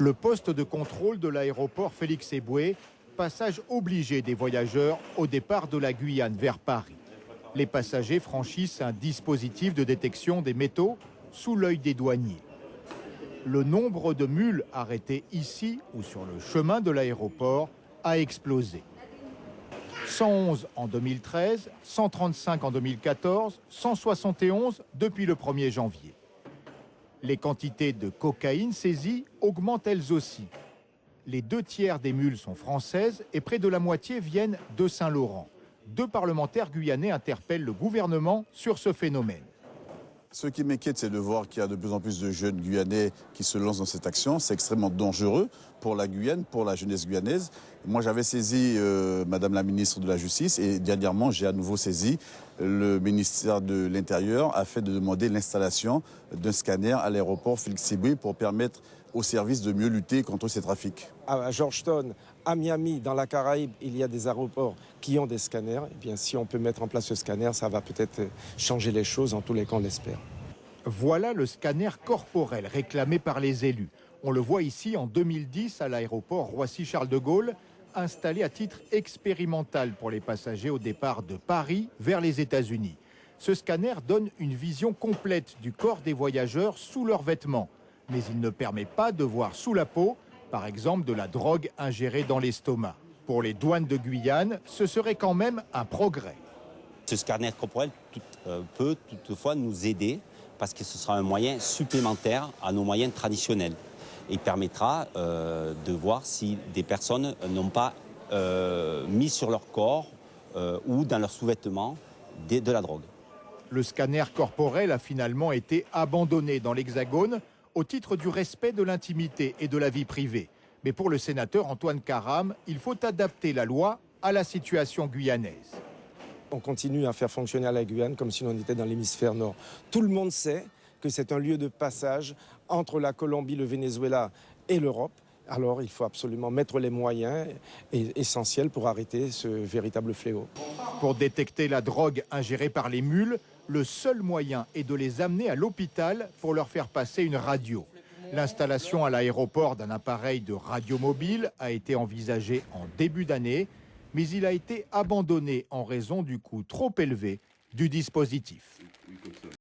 Le poste de contrôle de l'aéroport Félix Éboué, passage obligé des voyageurs au départ de la Guyane vers Paris. Les passagers franchissent un dispositif de détection des métaux sous l'œil des douaniers. Le nombre de mules arrêtées ici ou sur le chemin de l'aéroport a explosé. 111 en 2013, 135 en 2014, 171 depuis le 1er janvier. Les quantités de cocaïne saisies augmentent elles aussi. Les 2/3 des mules sont françaises et près de la moitié viennent de Saint-Laurent. 2 parlementaires guyanais interpellent le gouvernement sur ce phénomène. Ce qui m'inquiète, c'est de voir qu'il y a de plus en plus de jeunes Guyanais qui se lancent dans cette action. C'est extrêmement dangereux pour la Guyane, pour la jeunesse guyanaise. Moi, j'avais saisi Madame la ministre de la Justice et dernièrement, j'ai à nouveau saisi le ministère de l'Intérieur afin de demander l'installation d'un scanner à l'aéroport Félix Éboué pour permettre aux services de mieux lutter contre ces trafics. À Georgetown, à Miami, dans la Caraïbe, il y a des aéroports qui ont des scanners. Eh bien, si on peut mettre en place ce scanner, ça va peut-être changer les choses, en tous les cas, on l'espère. Voilà le scanner corporel réclamé par les élus. On le voit ici en 2010 à l'aéroport Roissy-Charles de Gaulle, installé à titre expérimental pour les passagers au départ de Paris vers les États-Unis. Ce scanner donne une vision complète du corps des voyageurs sous leurs vêtements. Mais il ne permet pas de voir sous la peau, par exemple, de la drogue ingérée dans l'estomac. Pour les douanes de Guyane, ce serait quand même un progrès. Ce scanner corporel peut toutefois nous aider parce que ce sera un moyen supplémentaire à nos moyens traditionnels. Il permettra de voir si des personnes n'ont pas mis sur leur corps ou dans leurs sous-vêtements de la drogue. Le scanner corporel a finalement été abandonné dans l'Hexagone au titre du respect de l'intimité et de la vie privée. Mais pour le sénateur Antoine Karam, il faut adapter la loi à la situation guyanaise. On continue à faire fonctionner la Guyane comme si on était dans l'hémisphère nord. Tout le monde sait que c'est un lieu de passage entre la Colombie, le Venezuela et l'Europe. Alors il faut absolument mettre les moyens essentiels pour arrêter ce véritable fléau. Pour détecter la drogue ingérée par les mules, le seul moyen est de les amener à l'hôpital pour leur faire passer une radio. L'installation à l'aéroport d'un appareil de radio mobile a été envisagée en début d'année, mais il a été abandonné en raison du coût trop élevé du dispositif.